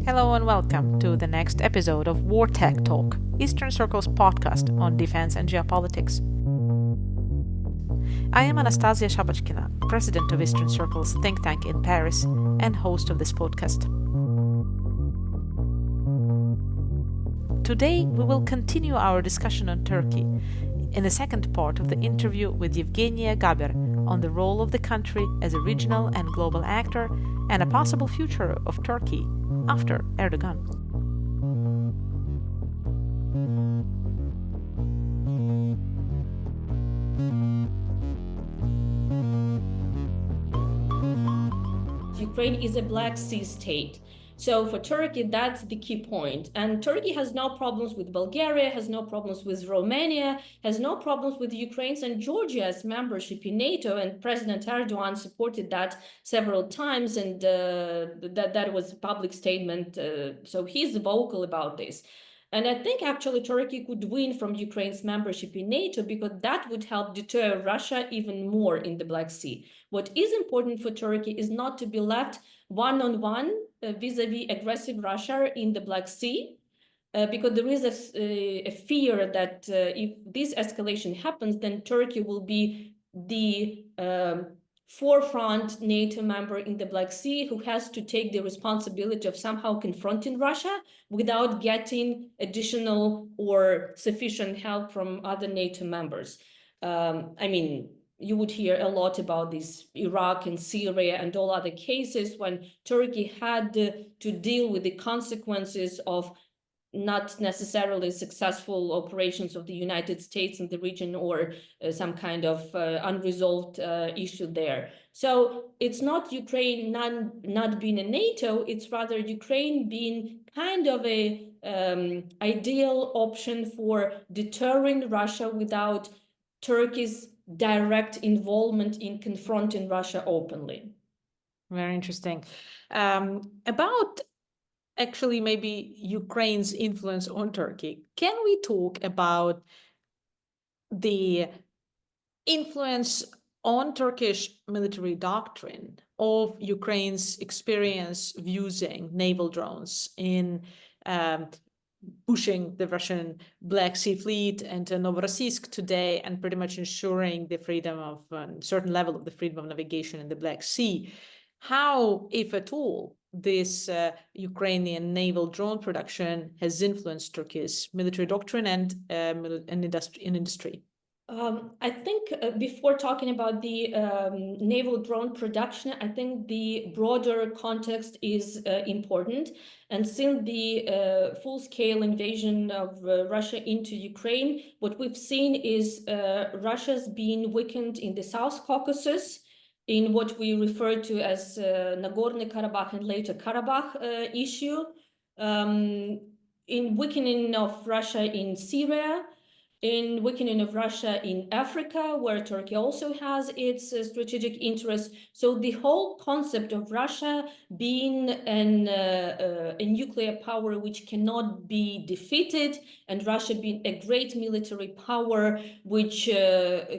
Hello and welcome to the next episode of War Tech Talk, Eastern Circle's podcast on defense and geopolitics. I am Anastasia Shabachkina, president of Eastern Circle's think tank in Paris and host of this podcast. Today we will continue our discussion on Turkey in the second part of the interview with Eugenia Garber on the role of the country as a regional and global actor and a possible future of Turkey after Erdogan. Ukraine is a Black Sea state. So for Turkey, that's the key point. And Turkey has no problems with Bulgaria, has no problems with Romania, has no problems with Ukraine's and Georgia's membership in NATO. And President Erdogan supported that several times. And that was a public statement. So he's vocal about this. And I think actually Turkey could win from Ukraine's membership in NATO because that would help deter Russia even more in the Black Sea. What is important for Turkey is not to be left one-on-one vis-a-vis aggressive Russia in the Black Sea, because there is a fear that if this escalation happens, then Turkey will be the forefront NATO member in the Black Sea who has to take the responsibility of somehow confronting Russia without getting additional or sufficient help from other NATO members. You would hear a lot about this Iraq and Syria and all other cases when Turkey had to deal with the consequences of not necessarily successful operations of the United States in the region or some kind of unresolved issue there. So it's not Ukraine not being in NATO, it's rather Ukraine being kind of a ideal option for deterring Russia without Turkey's direct involvement in confronting Russia openly. Very interesting. About actually maybe Ukraine's influence on Turkey, can we talk about the influence on Turkish military doctrine of Ukraine's experience of using naval drones in pushing the Russian Black Sea Fleet into Novorossiysk today and pretty much ensuring the freedom of a certain level of the freedom of navigation in the Black Sea? How, if at all, this Ukrainian naval drone production has influenced Turkey's military doctrine and industry? I think before talking about the naval drone production, I think the broader context is important. And since the full-scale invasion of Russia into Ukraine, what we've seen is Russia's being weakened in the South Caucasus, in what we refer to as Nagorno-Karabakh and later Karabakh issue, in weakening of Russia in Syria, in weakening of Russia in Africa, where Turkey also has its strategic interests. So the whole concept of Russia being a nuclear power which cannot be defeated, and Russia being a great military power which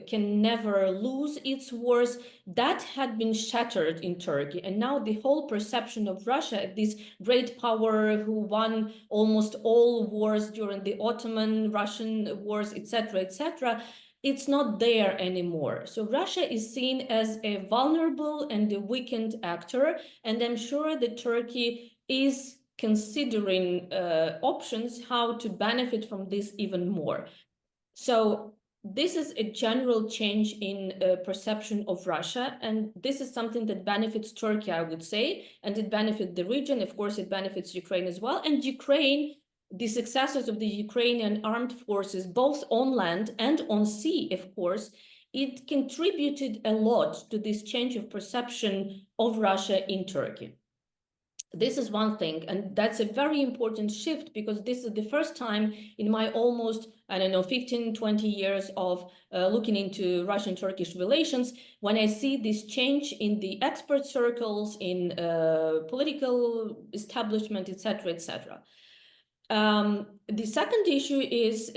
can never lose its wars, that had been shattered in Turkey. And now the whole perception of Russia, this great power who won almost all wars during the Ottoman, Russian wars, etc., it's not there anymore. So Russia is seen as a vulnerable and a weakened actor, and I'm sure that Turkey is considering options how to benefit from this even more. So this is a general change in perception of Russia, and this is something that benefits Turkey, I would say, and it benefits the region. Of course, it benefits Ukraine as well. And Ukraine, the successes of the Ukrainian armed forces, both on land and on sea, of course, it contributed a lot to this change of perception of Russia in Turkey. This is one thing, and that's a very important shift because this is the first time in my almost, 15, 20 years of looking into Russian-Turkish relations, when I see this change in the expert circles, in political establishment, etc., etc. The second issue is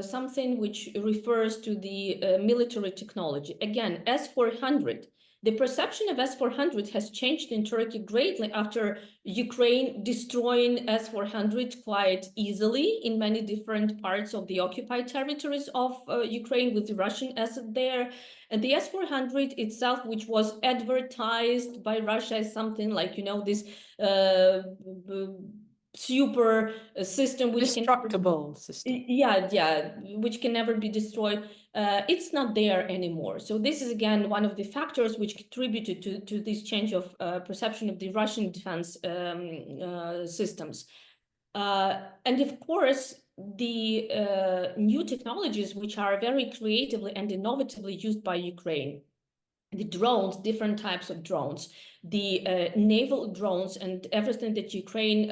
something which refers to the military technology. Again, S-400. The perception of S-400 has changed in Turkey greatly after Ukraine destroying S-400 quite easily in many different parts of the occupied territories of Ukraine with the Russian asset there. And the S-400 itself, which was advertised by Russia as something like, you know, this super system which destructible system. Yeah, which can never be destroyed. It's not there anymore. So this is again one of the factors which contributed to this change of perception of the Russian defense systems. And of course, the new technologies which are very creatively and innovatively used by Ukraine, the drones, different types of drones, the naval drones and everything that Ukraine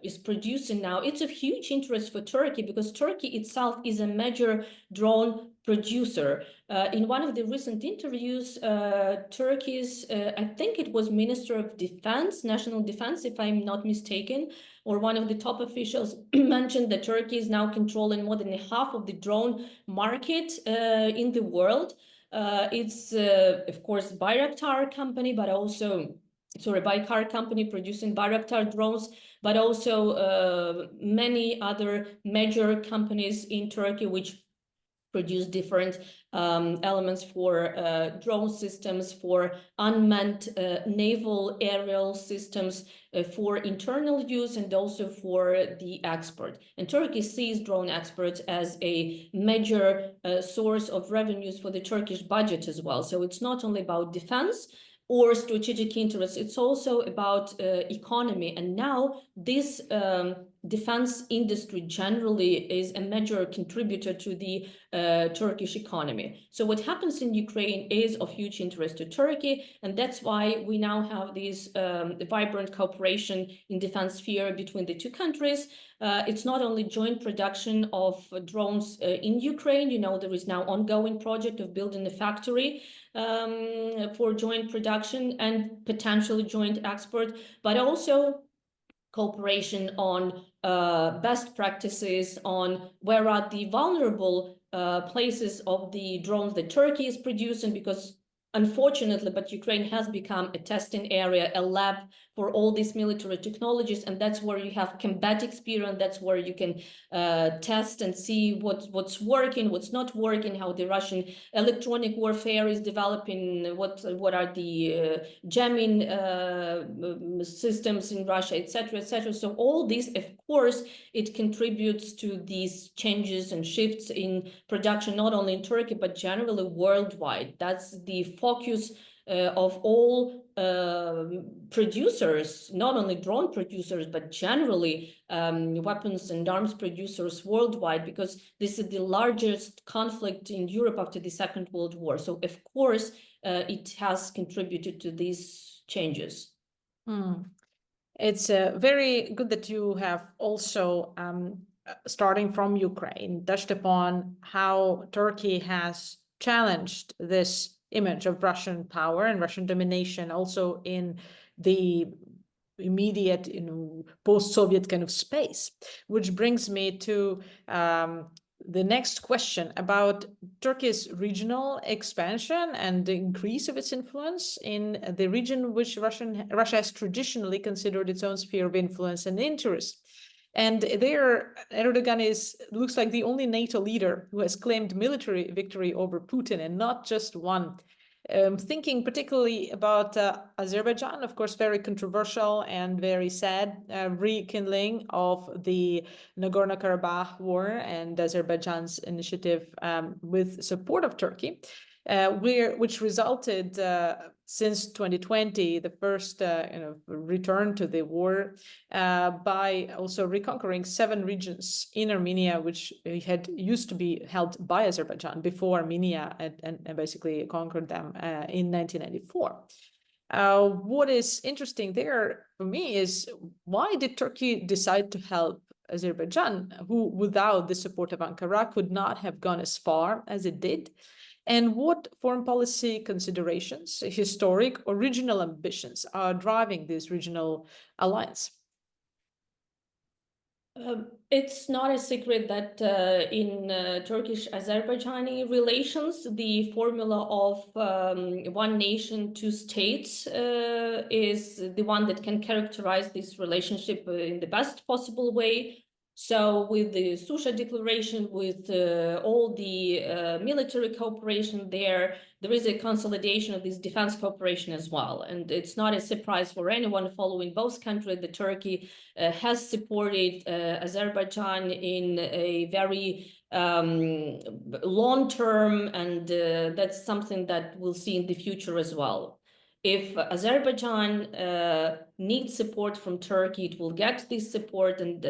is producing now, it's of huge interest for Turkey because Turkey itself is a major drone producer. In one of the recent interviews, Turkey's, I think it was Minister of Defense, National Defense, if I'm not mistaken, or one of the top officials mentioned that Turkey is now controlling more than half of the drone market in the world. It's, of course, Bayraktar company, but also, sorry, Baykar company producing Bayraktar drones, but also many other major companies in Turkey which produce different elements for drone systems, for unmanned naval aerial systems, for internal use and also for the export. And Turkey sees drone exports as a major source of revenues for the Turkish budget as well. So it's not only about defense or strategic interests, it's also about economy. And now this defense industry generally is a major contributor to the Turkish economy. So what happens in Ukraine is of huge interest to Turkey, and that's why we now have this vibrant cooperation in defense sphere between the two countries. It's not only joint production of drones in Ukraine, you know, there is now ongoing project of building a factory for joint production and potentially joint export, but also cooperation on best practices, on where are the vulnerable places of the drones that Turkey is producing, because unfortunately, but Ukraine has become a testing area, a lab for all these military technologies, and that's where you have combat experience, that's where you can test and see what's working, what's not working, how the Russian electronic warfare is developing, what are the jamming systems in Russia, etc., etc. So all this, of course, it contributes to these changes and shifts in production, not only in Turkey, but generally worldwide. That's the focus of all producers, not only drone producers, but generally weapons and arms producers worldwide, because this is the largest conflict in Europe after the Second World War. So of course, it has contributed to these changes. It's very good that you have also, starting from Ukraine, touched upon how Turkey has challenged this image of Russian power and Russian domination also in the immediate, you know, post-Soviet kind of space, which brings me to the next question about Turkey's regional expansion and the increase of its influence in the region which Russia has traditionally considered its own sphere of influence and interest. And there, Erdogan looks like the only NATO leader who has claimed military victory over Putin, and not just one. Thinking particularly about Azerbaijan, of course, very controversial and very sad rekindling of the Nagorno-Karabakh war and Azerbaijan's initiative with support of Turkey, which resulted since 2020, the first return to the war, by also reconquering 7 regions in Armenia, which had used to be held by Azerbaijan before Armenia and basically conquered them in 1994. What is interesting there for me is, why did Turkey decide to help Azerbaijan, who without the support of Ankara could not have gone as far as it did? And what foreign policy considerations, historic or regional ambitions are driving this regional alliance? It's not a secret that in Turkish-Azerbaijani relations, the formula of one nation, two states is the one that can characterize this relationship in the best possible way. So with the Susha Declaration, with all the military cooperation there is a consolidation of this defense cooperation as well. And it's not a surprise for anyone following both countries that Turkey has supported Azerbaijan in a very long term, and that's something that we'll see in the future as well. If Azerbaijan needs support from Turkey, it will get this support, and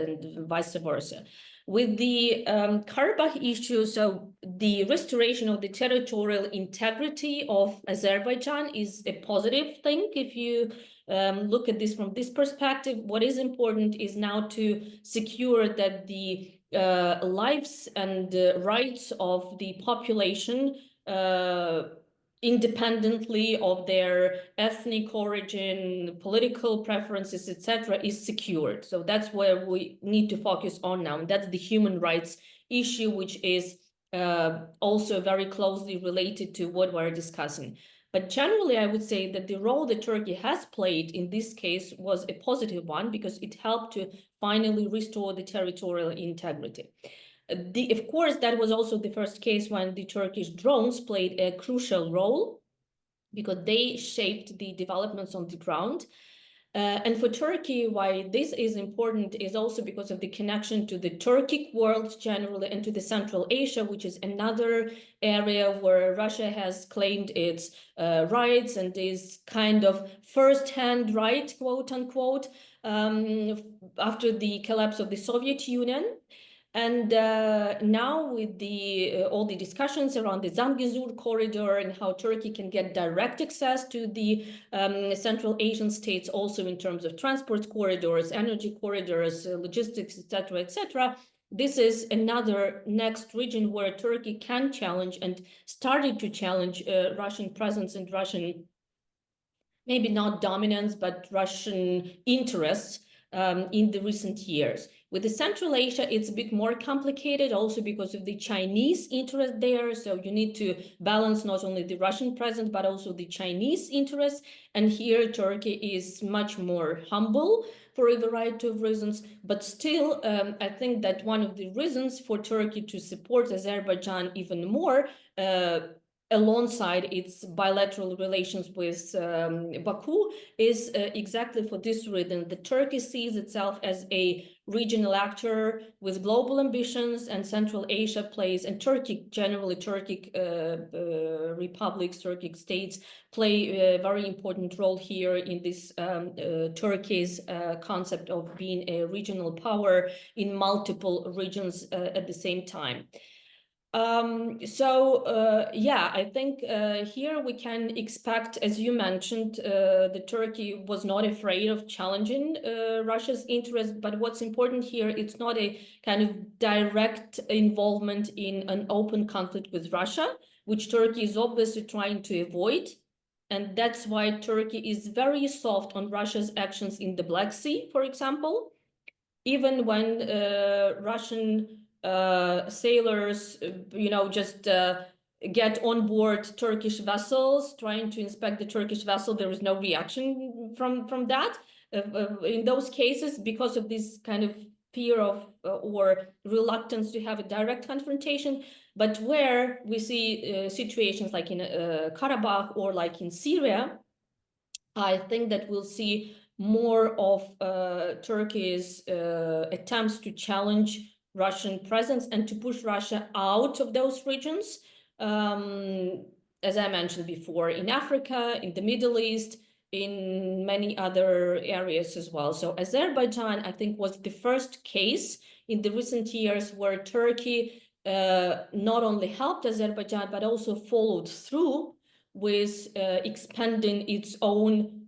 vice versa. With the Karabakh issue, so the restoration of the territorial integrity of Azerbaijan is a positive thing. If you look at this from this perspective, what is important is now to secure that the lives and rights of the population independently of their ethnic origin, political preferences, etc., is secured. So that's where we need to focus on now. And that's the human rights issue, which is also very closely related to what we're discussing. But generally, I would say that the role that Turkey has played in this case was a positive one, because it helped to finally restore the territorial integrity. Of course, that was also the first case when the Turkish drones played a crucial role, because they shaped the developments on the ground. And for Turkey, why this is important is also because of the connection to the Turkic world generally, and to the Central Asia, which is another area where Russia has claimed its rights and is kind of first-hand right, quote unquote, after the collapse of the Soviet Union. And now with the all the discussions around the Zangezur corridor and how Turkey can get direct access to the Central Asian states, also in terms of transport corridors, energy corridors, logistics, etc., this is another next region where Turkey can challenge, and started to challenge, Russian presence and Russian, maybe not dominance, but Russian interests in the recent years. With the Central Asia, it's a bit more complicated, also because of the Chinese interest there. So you need to balance not only the Russian presence, but also the Chinese interest. And here, Turkey is much more humble for a variety of reasons. But still, I think that one of the reasons for Turkey to support Azerbaijan even more, alongside its bilateral relations with Baku, is exactly for this reason. The Turkey sees itself as a regional actor with global ambitions, and Central Asia plays, and Turkey generally, Turkic republics, Turkic states play a very important role here in this Turkey's concept of being a regional power in multiple regions at the same time. Yeah, I think here we can expect, as you mentioned, that Turkey was not afraid of challenging Russia's interest. But what's important here, it's not a kind of direct involvement in an open conflict with Russia, which Turkey is obviously trying to avoid. And that's why Turkey is very soft on Russia's actions in the Black Sea, for example. Even when Russian sailors, just get on board Turkish vessels, trying to inspect the Turkish vessel, there is no reaction from that. In those cases, because of this kind of fear of or reluctance to have a direct confrontation. But where we see situations like in Karabakh or like in Syria, I think that we'll see more of Turkey's attempts to challenge Russian presence and to push Russia out of those regions. As I mentioned before, in Africa, in the Middle East, in many other areas as well. So Azerbaijan, I think, was the first case in the recent years where Turkey not only helped Azerbaijan, but also followed through with expanding its own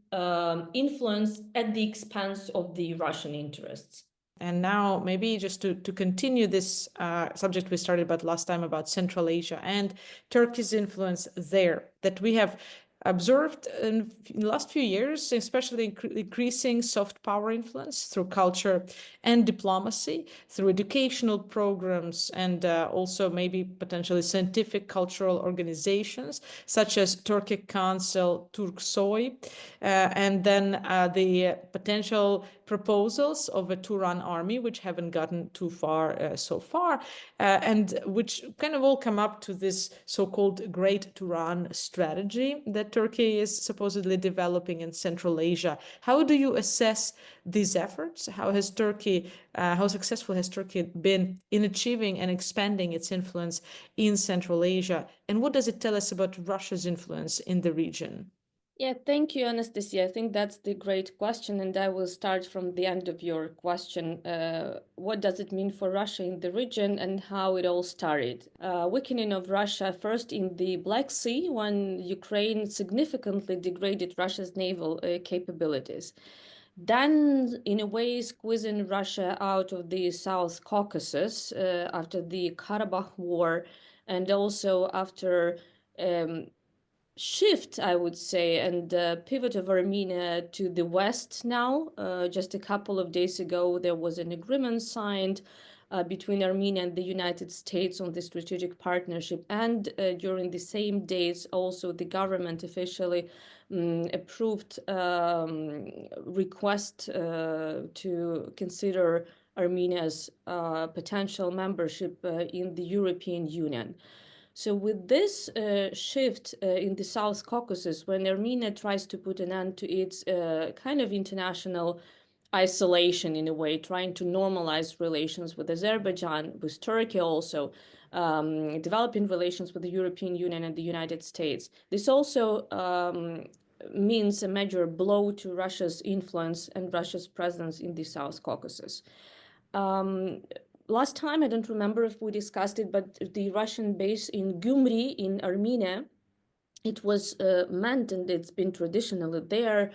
influence at the expense of the Russian interests. And now maybe just to continue this subject we started about last time about Central Asia and Turkey's influence there, that we have observed in the last few years, especially increasing soft power influence through culture and diplomacy, through educational programs, and also maybe potentially scientific cultural organizations such as Turkic Council, Turksoy, and then the potential proposals of a Turan army, which haven't gotten too far so far, and which kind of all come up to this so-called Great Turan strategy that Turkey is supposedly developing in Central Asia. How do you assess these efforts? How successful has Turkey been in achieving and expanding its influence in Central Asia? And what does it tell us about Russia's influence in the region? Yeah, thank you, Anastasia. I think that's the great question, and I will start from the end of your question. What does it mean for Russia in the region and how it all started? Weakening of Russia first in the Black Sea when Ukraine significantly degraded Russia's naval capabilities. Then, in a way, squeezing Russia out of the South Caucasus after the Karabakh War, and also after shift, I would say, and pivot of Armenia to the west now. Just a couple of days ago, there was an agreement signed between Armenia and the United States on the strategic partnership. And during the same days, also the government officially approved request to consider Armenia's potential membership in the European Union. So with this shift in the South Caucasus, when Armenia tries to put an end to its kind of international isolation in a way, trying to normalize relations with Azerbaijan, with Turkey also, developing relations with the European Union and the United States. This also means a major blow to Russia's influence and Russia's presence in the South Caucasus. Last time, I don't remember if we discussed it, but the Russian base in Gyumri in Armenia, it was meant, and it's been traditionally there,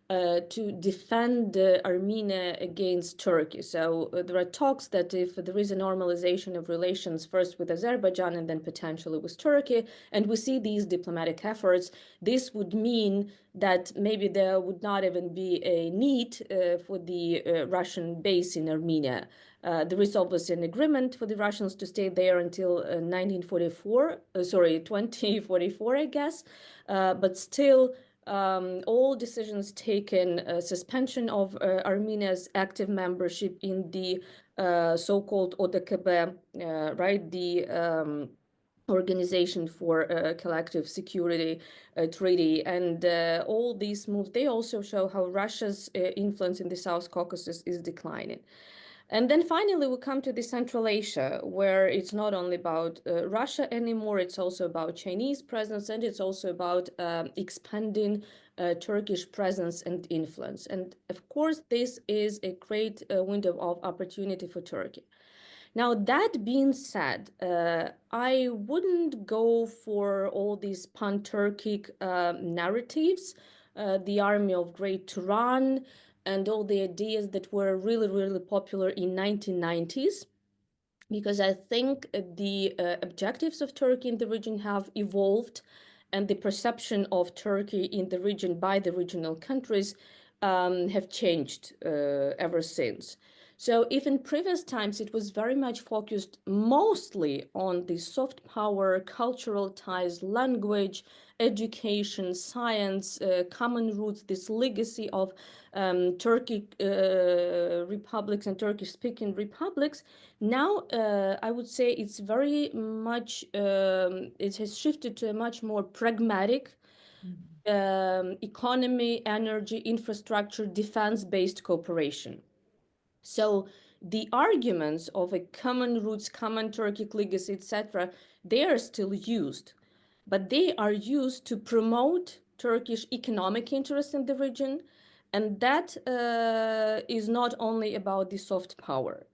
to defend Armenia against Turkey. So there are talks that if there is a normalization of relations first with Azerbaijan and then potentially with Turkey, and we see these diplomatic efforts, this would mean that maybe there would not even be a need for the Russian base in Armenia. There is obviously an agreement for the Russians to stay there until 2044, I guess, but still, all decisions taken, suspension of Armenia's active membership in the so-called ODKB, right, the Organization for Collective Security Treaty, and all these moves, they also show how Russia's influence in the South Caucasus is declining. And then finally, we come to the Central Asia, where it's not only about Russia anymore, it's also about Chinese presence, and it's also about expanding Turkish presence and influence. And of course, this is a great window of opportunity for Turkey. Now, that being said, I wouldn't go for all these pan-Turkic narratives, the army of Great Turan, and all the ideas that were really, really popular in 1990s, because I think the objectives of Turkey in the region have evolved, and the perception of Turkey in the region by the regional countries have changed ever since. So if in previous times it was very much focused mostly on the soft power, cultural ties, language, education, science, common roots, this legacy of Turkic republics and Turkish-speaking republics, now I would say it's very much, it has shifted to a much more pragmatic economy, energy, infrastructure, defense-based cooperation. So the arguments of a common roots, common Turkic legacy, etc., they are still used, but they are used to promote Turkish economic interests in the region, and that is not only about the soft power.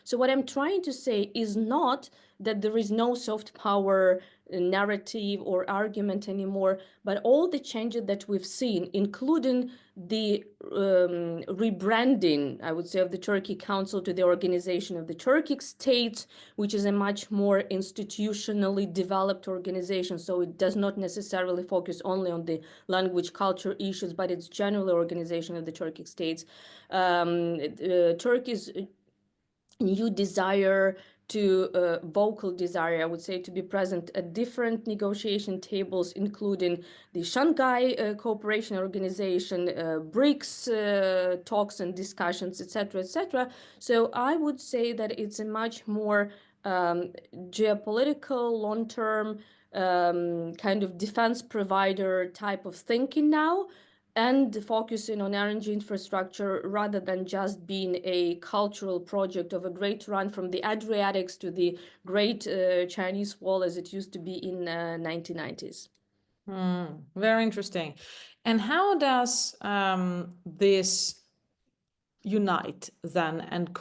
So what I'm trying to say is not that there is no soft power narrative or argument anymore, but all the changes that we've seen, including the rebranding, I would say, of the Turkey Council to the Organization of the Turkic States, which is a much more institutionally developed organization. So it does not necessarily focus only on the language, culture issues, but it's generally organization of the Turkic states. Turkey's new desire to vocal desire, I would say, to be present at different negotiation tables, including the Shanghai Cooperation Organization, BRICS talks and discussions, etc., etc. So I would say that it's a much more geopolitical, long-term kind of defense provider type of thinking now, and focusing on energy infrastructure rather than just being a cultural project of a great run from the Adriatics to the great Chinese Wall as it used to be in 1990s. Very interesting. And how does this unite then and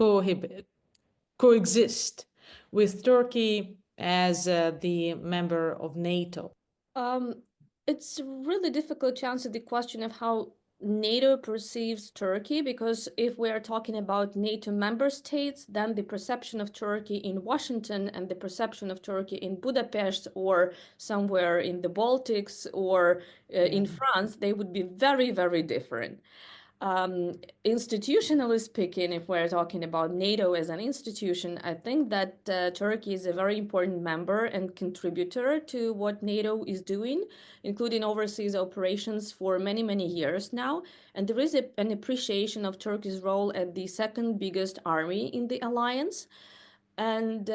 coexist with Turkey as the member of NATO? It's really difficult to answer the question of how NATO perceives Turkey, because if we are talking about NATO member states, then the perception of Turkey in Washington and the perception of Turkey in Budapest or somewhere in the Baltics or in France, they would be very, very different. Institutionally speaking, if we're talking about NATO as an institution, I think that Turkey is a very important member and contributor to what NATO is doing, including overseas operations for many, many years now. And there is an appreciation of Turkey's role as the second biggest army in the alliance. And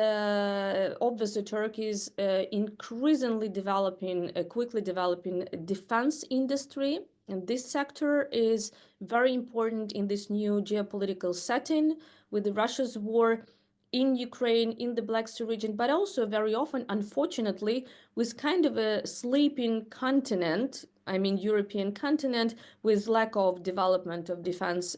obviously, Turkey is increasingly developing, quickly developing a defense industry. And this sector is very important in this new geopolitical setting with Russia's war in Ukraine, in the Black Sea region, but also very often, unfortunately, with kind of a sleeping continent, I mean, European continent, with lack of development of defense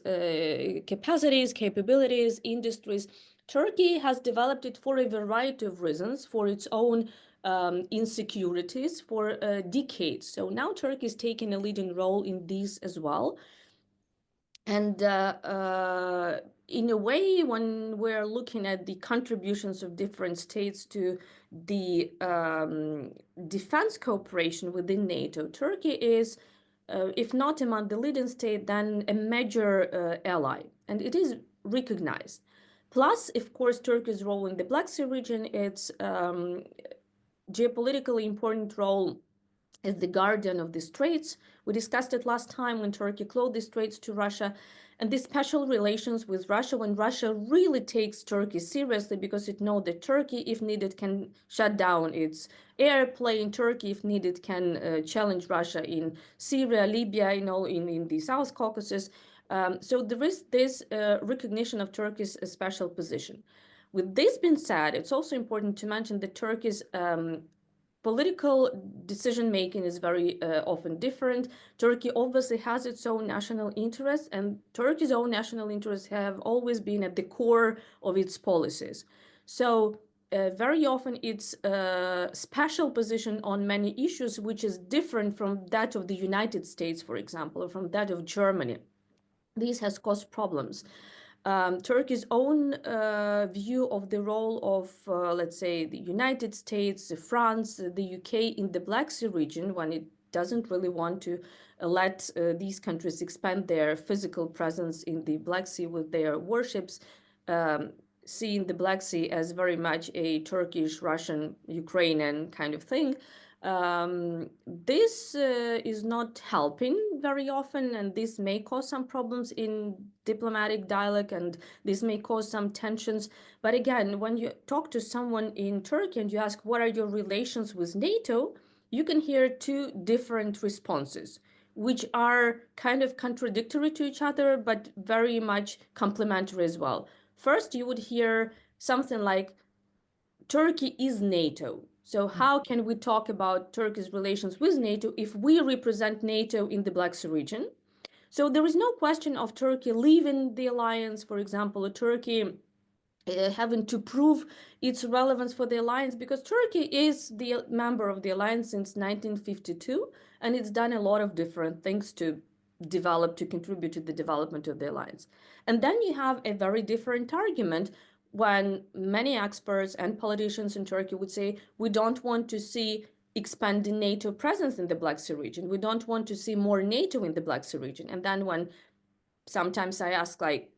capacities, capabilities, industries. Turkey has developed it for a variety of reasons, for its own insecurities for decades. So now Turkey is taking a leading role in these as well. And in a way, when we're looking at the contributions of different states to the defense cooperation within NATO, Turkey is, if not among the leading states, then a major ally, and it is recognized. Plus, of course, Turkey's role in the Black Sea region, its geopolitically important role as the guardian of the straits. We discussed it last time when Turkey closed the straits to Russia, and the special relations with Russia when Russia really takes Turkey seriously because it knows that Turkey, if needed, can shut down its airplane. Turkey, if needed, can challenge Russia in Syria, Libya, in the South Caucasus. So there is this recognition of Turkey's special position. With this being said, it's also important to mention that Turkey's political decision-making is very often different. Turkey obviously has its own national interests, and Turkey's own national interests have always been at the core of its policies. So very often it's a special position on many issues, which is different from that of the United States, for example, or from that of Germany. This has caused problems. Turkey's own view of the role of, let's say, the United States, France, the UK in the Black Sea region, when it doesn't really want to let these countries expand their physical presence in the Black Sea with their warships, seeing the Black Sea as very much a Turkish, Russian, Ukrainian kind of thing. This is not helping very often, and this may cause some problems in diplomatic dialogue, and this may cause some tensions. But again, when you talk to someone in Turkey and you ask, what are your relations with NATO? You can hear two different responses, which are kind of contradictory to each other, but very much complementary as well. First, you would hear something like, Turkey is NATO. So how can we talk about Turkey's relations with NATO if we represent NATO in the Black Sea region? So there is no question of Turkey leaving the alliance, for example, or Turkey having to prove its relevance for the alliance, because Turkey is the member of the alliance since 1952, and it's done a lot of different things to develop, to contribute to the development of the alliance. And then you have a very different argument when many experts and politicians in Turkey would say, we don't want to see expanding NATO presence in the Black Sea region. We don't want to see more NATO in the Black Sea region. And then when sometimes I ask, like,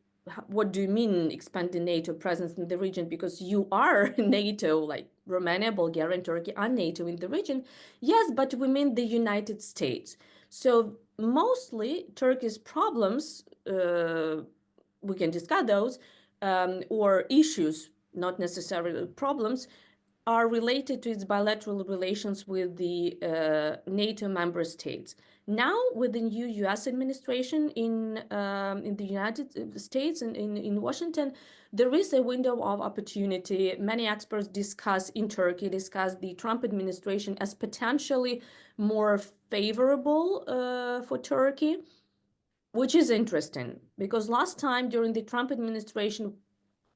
what do you mean expanding NATO presence in the region? Because you are NATO, like Romania, Bulgaria, and Turkey are NATO in the region. Yes, but we mean the United States. So mostly Turkey's problems, we can discuss those, or issues, not necessarily problems, are related to its bilateral relations with the NATO member states. Now, with the new U.S. administration in the United States and in Washington, there is a window of opportunity. Many experts discuss the Trump administration as potentially more favorable for Turkey, which is interesting because last time during the Trump administration,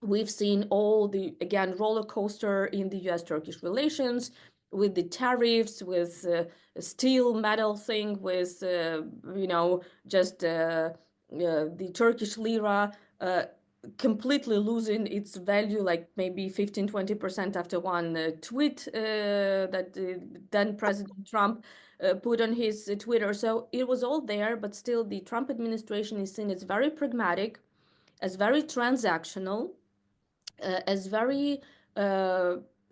we've seen all the, again, roller coaster in the U.S.-Turkish relations with the tariffs, with steel metal thing, with, just the Turkish lira completely losing its value, like maybe 15-20% after one tweet that then President Trump put on his Twitter. So it was all there, but still the Trump administration is seen as very pragmatic, as very transactional, as very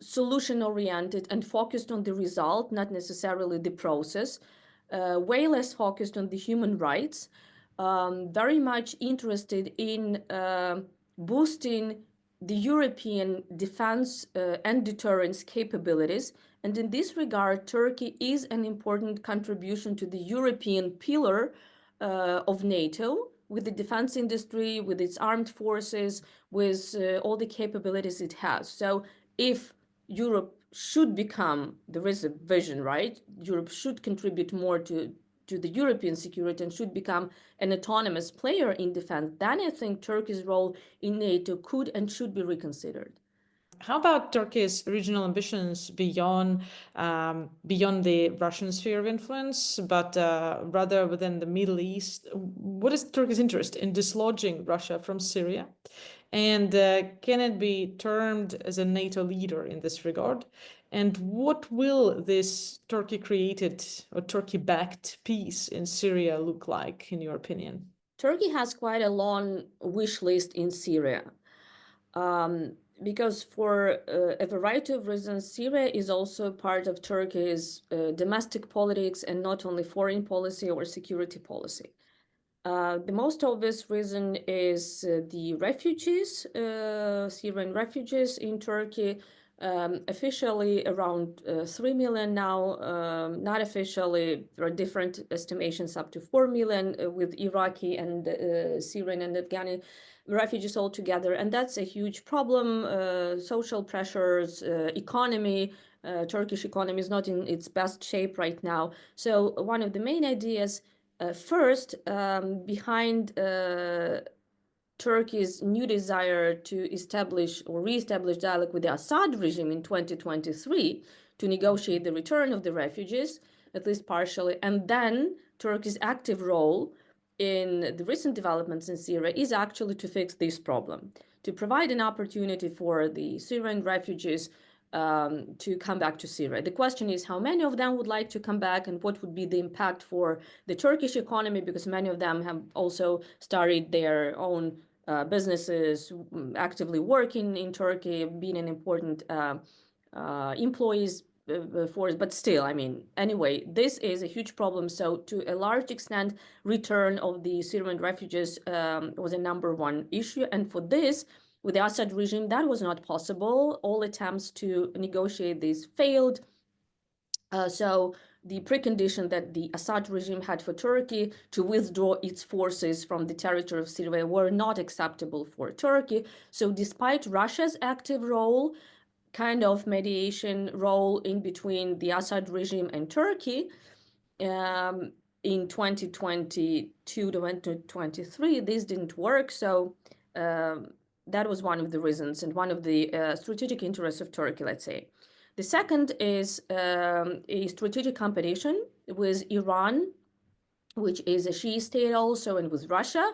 solution-oriented and focused on the result, not necessarily the process, way less focused on the human rights, very much interested in boosting the European defense and deterrence capabilities. And in this regard, Turkey is an important contribution to the European pillar of NATO, with the defense industry, with its armed forces, with all the capabilities it has. So if Europe should become, there is a vision, right? Europe should contribute more to the European security and should become an autonomous player in defense, then I think Turkey's role in NATO could and should be reconsidered. How about Turkey's regional ambitions beyond the Russian sphere of influence, but rather within the Middle East? What is Turkey's interest in dislodging Russia from Syria? And can it be termed as a NATO leader in this regard? And what will this Turkey-created or Turkey-backed peace in Syria look like, in your opinion? Turkey has quite a long wish list in Syria. Because for a variety of reasons, Syria is also part of Turkey's domestic politics and not only foreign policy or security policy. The most obvious reason is the refugees, Syrian refugees in Turkey, officially around 3 million now, not officially, there are different estimations up to 4 million with Iraqi and Syrian and Afghani refugees all together. And that's a huge problem, social pressures, economy. Turkish economy is not in its best shape right now. So one of the main ideas first, behind Turkey's new desire to establish or re-establish dialogue with the Assad regime in 2023 to negotiate the return of the refugees, at least partially, and then Turkey's active role in the recent developments in Syria is actually to fix this problem, to provide an opportunity for the Syrian refugees to come back to Syria. The question is how many of them would like to come back and what would be the impact for the Turkish economy, because many of them have also started their own businesses, actively working in Turkey, being an important employees force, but still, I mean, anyway, this is a huge problem. So to a large extent, return of the Syrian refugees was a #1 issue. And for this, with the Assad regime, that was not possible. All attempts to negotiate this failed. So the precondition that the Assad regime had for Turkey to withdraw its forces from the territory of Syria were not acceptable for Turkey. So despite Russia's active role, kind of mediation role in between the Assad regime and Turkey, in 2022 to 2023, this didn't work. So that was one of the reasons and one of the strategic interests of Turkey, let's say. The second is a strategic competition with Iran which is a Shi'i state also, and with Russia.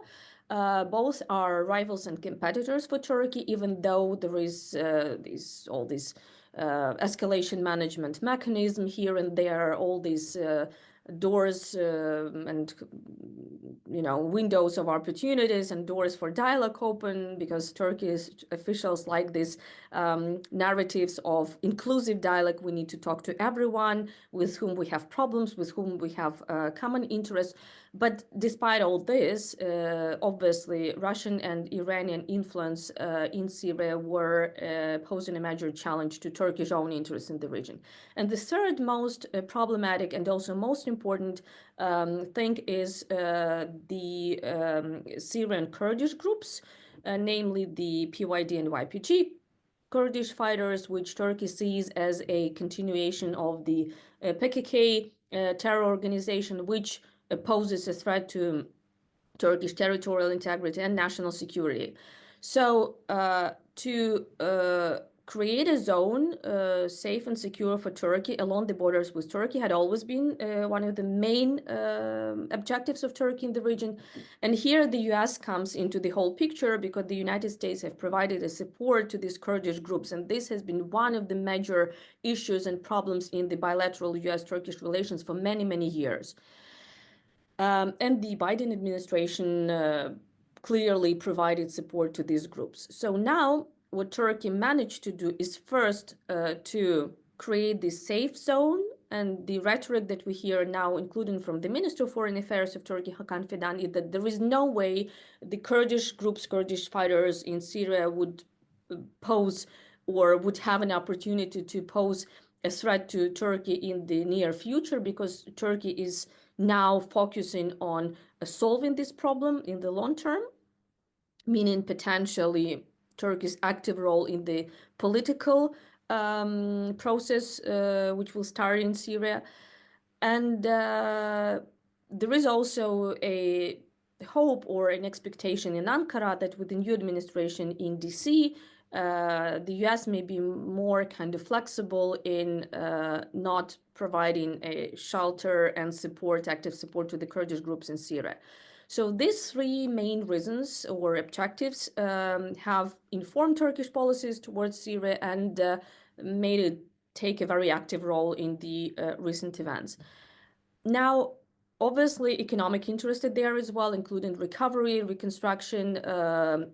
Both are rivals and competitors for Turkey, even though there is all this escalation management mechanism here and there, all these doors and windows of opportunities and doors for dialogue open, because Turkish officials like this narratives of inclusive dialogue. We need to talk to everyone with whom we have problems, with whom we have common interests. But despite all this, obviously Russian and Iranian influence in Syria were posing a major challenge to Turkish own interests in the region. And the third most problematic and also most important thing is the Syrian Kurdish groups, namely the PYD and YPG Kurdish fighters, which Turkey sees as a continuation of the PKK terror organization, which poses a threat to Turkish territorial integrity and national security. So to create a zone safe and secure for Turkey along the borders with Turkey had always been one of the main objectives of Turkey in the region. And here the US comes into the whole picture, because the United States have provided a support to these Kurdish groups. And this has been one of the major issues and problems in the bilateral US-Turkish relations for many, many years. And the Biden administration clearly provided support to these groups. So now what Turkey managed to do is first to create this safe zone. And the rhetoric that we hear now, including from the Minister of Foreign Affairs of Turkey, Hakan Fidan, is that there is no way the Kurdish groups, Kurdish fighters in Syria would pose or would have an opportunity to pose a threat to Turkey in the near future, because Turkey is now focusing on solving this problem in the long term, meaning potentially Turkey's active role in the political process, which will start in Syria. And there is also a hope or an expectation in Ankara that with the new administration in DC, the US may be more kind of flexible in not providing a shelter and support, active support to the Kurdish groups in Syria. So these three main reasons or objectives have informed Turkish policies towards Syria and made it take a very active role in the recent events. Now, obviously, economic interest is there as well, including recovery, reconstruction,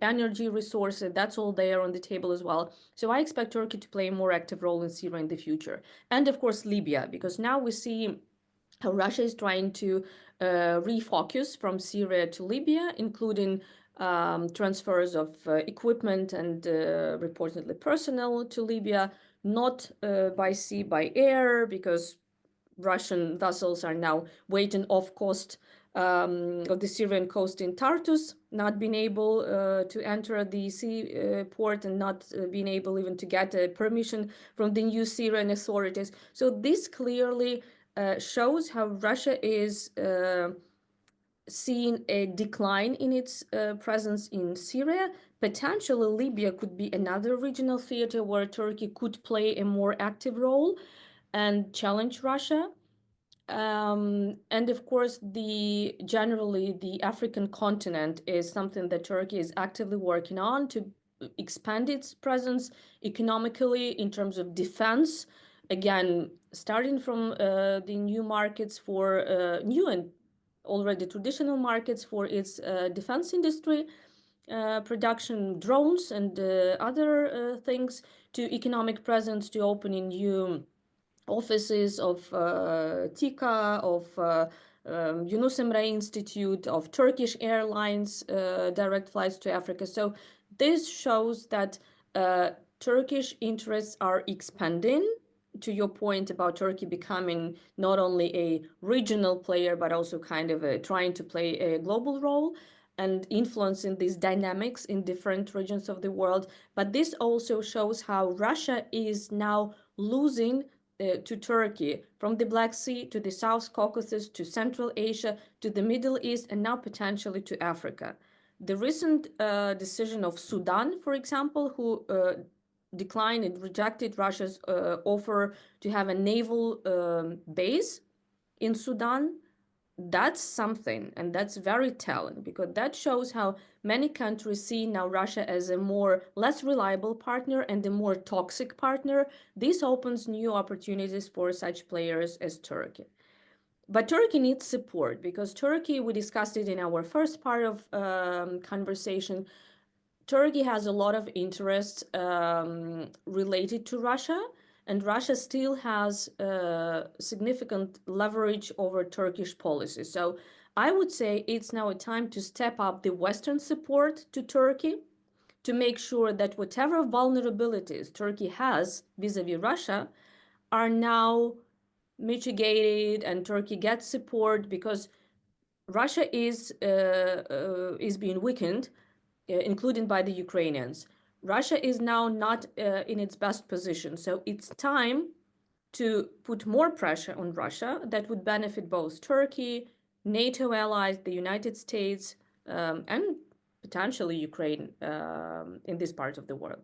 energy resources. That's all there on the table as well. So I expect Turkey to play a more active role in Syria in the future. And of course, Libya, because now we see how Russia is trying to refocus from Syria to Libya, including transfers of equipment and reportedly personnel to Libya, not by sea, by air, because Russian vessels are now waiting off coast of the Syrian coast in Tartus, not being able to enter the sea port and not being able even to get a permission from the new Syrian authorities. So this clearly shows how Russia is seeing a decline in its presence in Syria. Potentially, Libya could be another regional theater where Turkey could play a more active role and challenge Russia. And of course, generally the African continent is something that Turkey is actively working on to expand its presence economically in terms of defense. Again, starting from the new markets for new and already traditional markets for its defense industry, production drones and other things, to economic presence, to opening new offices of TİKA, of Yunus Emre Institute, of Turkish Airlines, direct flights to Africa. So this shows that Turkish interests are expanding. To your point about Turkey becoming not only a regional player, but also kind of trying to play a global role and influencing these dynamics in different regions of the world. But this also shows how Russia is now losing to Turkey, from the Black Sea to the South Caucasus to Central Asia to the Middle East, and now potentially to Africa. The recent decision of Sudan, for example, who declined and rejected Russia's offer to have a naval base in Sudan, that's something, and that's very telling, because that shows how many countries see now Russia as a less reliable partner and a more toxic partner. This opens new opportunities for such players as Turkey. But Turkey needs support, because Turkey, we discussed it in our first part of conversation, Turkey has a lot of interests related to Russia, and Russia still has significant leverage over Turkish policy. So I would say it's now a time to step up the Western support to Turkey to make sure that whatever vulnerabilities Turkey has vis-a-vis Russia are now mitigated, and Turkey gets support, because Russia is being weakened, including by the Ukrainians. Russia is now not in its best position. So it's time to put more pressure on Russia that would benefit both Turkey, NATO allies, the United States, and potentially Ukraine in this part of the world.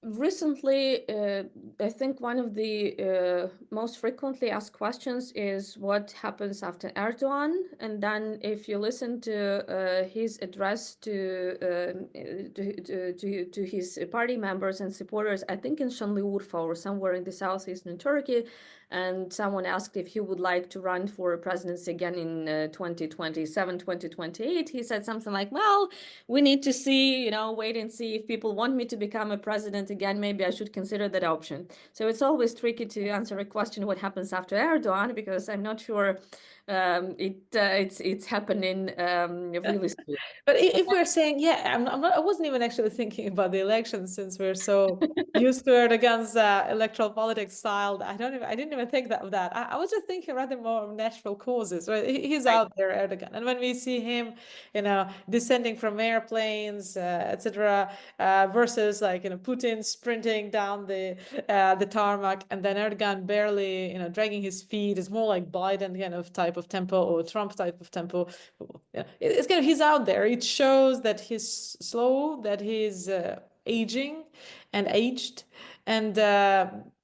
Recently, I think one of the most frequently asked questions is what happens after Erdogan. And then, if you listen to his address to his party members and supporters, I think in Şanlıurfa or somewhere in the southeastern Turkey, and someone asked if he would like to run for presidency again in 2027, 2028, he said something like, well, we need to see, wait and see if people want me to become a president again, maybe I should consider that option. So it's always tricky to answer a question, what happens after Erdogan, because I'm not sure it's happening really soon. But if we're saying, yeah, I wasn't even actually thinking about the election, since we're so used to Erdogan's electoral politics style. I didn't even think of that. I was just thinking rather more of natural causes. Right? He's Right. out there, Erdogan, and when we see him, descending from airplanes, etc., versus Putin sprinting down the tarmac, and then Erdogan barely, dragging his feet, is more like Biden kind of type of tempo or Trump type of tempo. Yeah, it's kind of, he's out there. It shows that he's slow, that he's aging and aged, and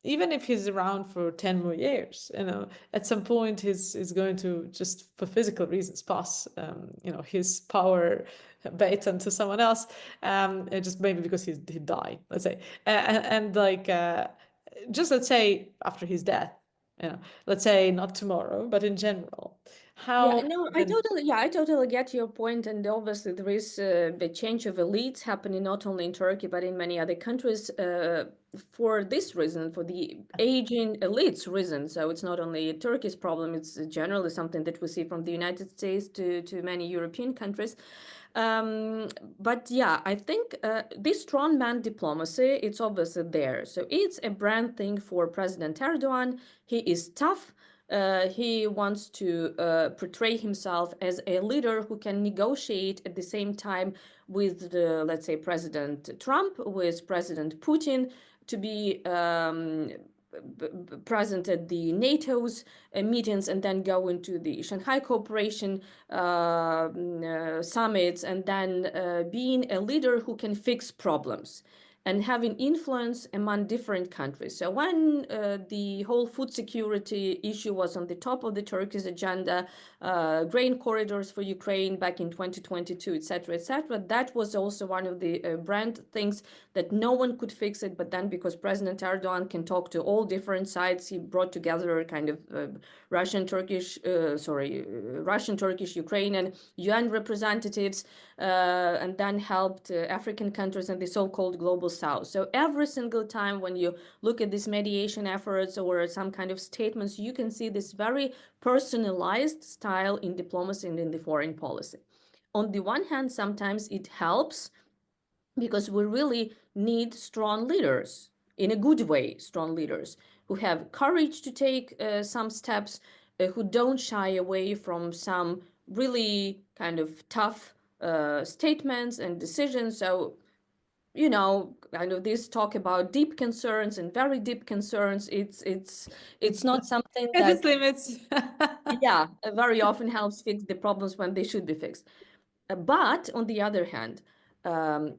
even if he's around for 10 more years, at some point he's going to, just for physical reasons, pass his power baton to someone else, just maybe because he died, let's say, and just let's say after his death, let's say not tomorrow, but in general. Yeah, How no, I totally get your point, and obviously there is the change of elites happening not only in Turkey but in many other countries for this reason, for the aging elites reason. So it's not only Turkey's problem; it's generally something that we see from the United States to many European countries. But yeah, I think this strongman diplomacy, it's obviously there. So it's a brand thing for President Erdogan. He is tough. He wants to portray himself as a leader who can negotiate at the same time with let's say, President Trump, with President Putin, to be present at the NATO's meetings, and then go into the Shanghai Cooperation summits, and then being a leader who can fix problems and having influence among different countries. So when the whole food security issue was on the top of the Turkey's agenda, grain corridors for Ukraine back in 2022, etc., that was also one of the brand things that no one could fix it. But then, because President Erdogan can talk to all different sides, he brought together kind of Russian, Turkish, Ukrainian UN representatives, and then helped African countries and the so-called global South. So every single time when you look at these mediation efforts or some kind of statements, you can see this very personalized style in diplomacy and in the foreign policy. On the one hand, sometimes it helps because we really need strong leaders, in a good way, strong leaders who have courage to take some steps, who don't shy away from some really kind of tough statements and decisions. So, kind of this talk about deep concerns and very deep concerns, it's not something Has that, its limits. yeah, very often helps fix the problems when they should be fixed. But on the other hand, um,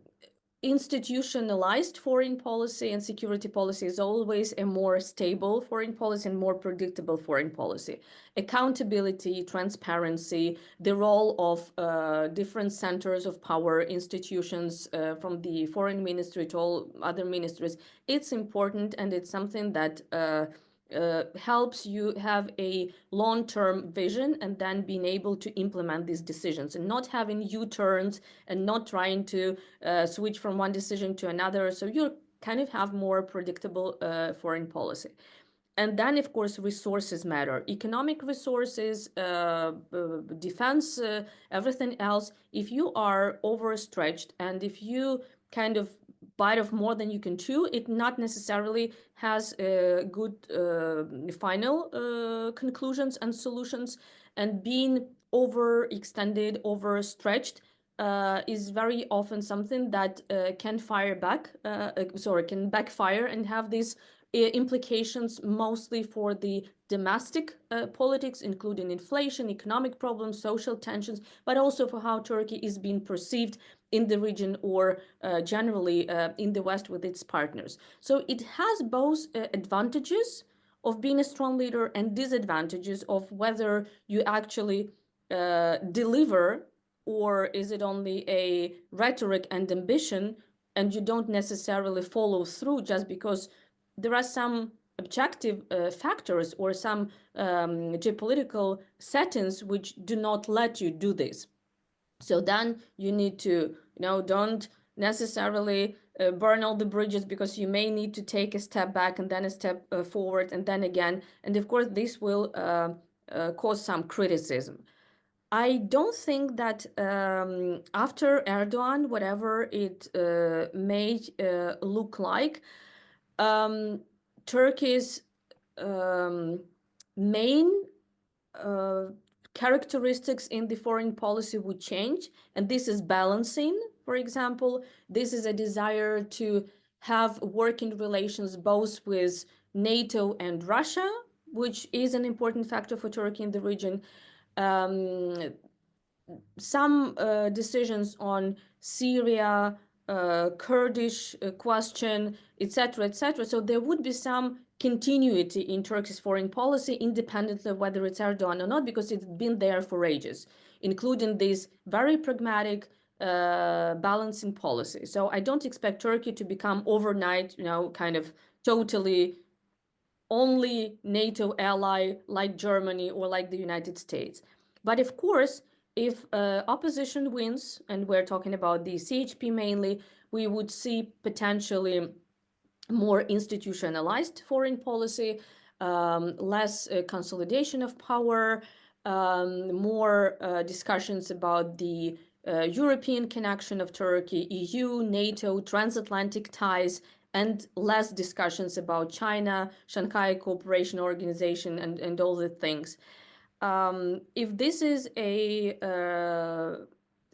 institutionalized foreign policy and security policy is always a more stable foreign policy and more predictable foreign policy. Accountability, transparency, the role of different centers of power, institutions, from the foreign ministry to all other ministries, it's important, and it's something that helps you have a long-term vision and then being able to implement these decisions and not having U-turns and not trying to switch from one decision to another. So you kind of have more predictable foreign policy. And then, of course, resources matter. Economic resources, defense, everything else. If you are overstretched and if you kind of bite off more than you can chew, it not necessarily has good final conclusions and solutions. And being overextended, overstretched is very often something that can can backfire and have these implications mostly for the domestic politics, including inflation, economic problems, social tensions, but also for how Turkey is being perceived in the region or generally in the West with its partners. So it has both advantages of being a strong leader and disadvantages of whether you actually deliver, or is it only a rhetoric and ambition and you don't necessarily follow through just because there are some objective factors or some geopolitical settings which do not let you do this. So then you need to, don't necessarily burn all the bridges, because you may need to take a step back and then a step forward and then again. And of course, this will cause some criticism. I don't think that after Erdogan, whatever it may look like, Turkey's main characteristics in the foreign policy would change. And this is balancing, for example. This is a desire to have working relations both with NATO and Russia, which is an important factor for Turkey in the region. Some decisions on Syria, Kurdish question, etc., etc. So there would be some continuity in Turkey's foreign policy, independently of whether it's Erdogan or not, because it's been there for ages, including this very pragmatic balancing policy. So I don't expect Turkey to become overnight, kind of totally only NATO ally like Germany or like the United States. But of course, if opposition wins, and we're talking about the CHP mainly, we would see potentially more institutionalized foreign policy, less consolidation of power, more discussions about the European connection of Turkey, EU, NATO, transatlantic ties, and less discussions about China, Shanghai Cooperation Organization, and all the things. If this is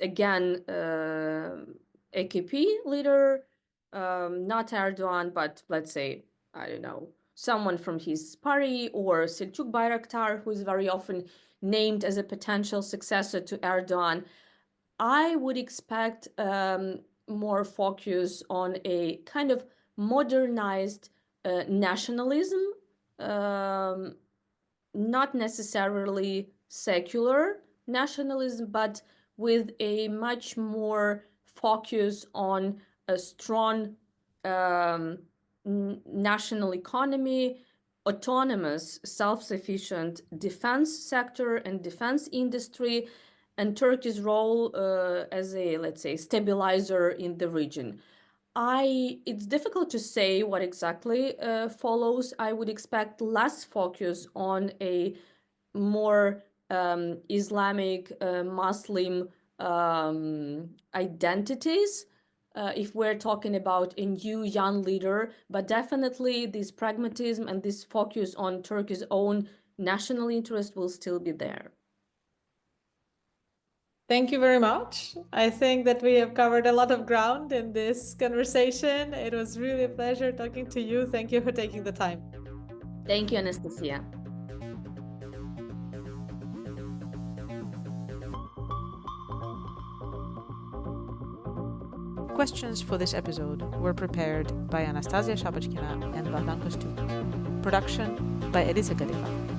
again, AKP leader, not Erdogan, but let's say, I don't know, someone from his party, or Selçuk Bayraktar, who is very often named as a potential successor to Erdogan, I would expect more focus on a kind of modernized nationalism, not necessarily secular nationalism, but with a much more focus on a strong national economy, autonomous, self-sufficient defense sector and defense industry, and Turkey's role as a, let's say, stabilizer in the region. It's difficult to say what exactly follows. I would expect less focus on a more Islamic, Muslim identities, if we're talking about a new young leader, but definitely this pragmatism and this focus on Turkey's own national interest will still be there. Thank you very much. I think that we have covered a lot of ground in this conversation. It was really a pleasure talking to you. Thank you for taking the time. Thank you, Anastasia. questions for this episode were prepared by Anastasia Shabachkina and Vardan Kostuk. Production by Elisa Galeva.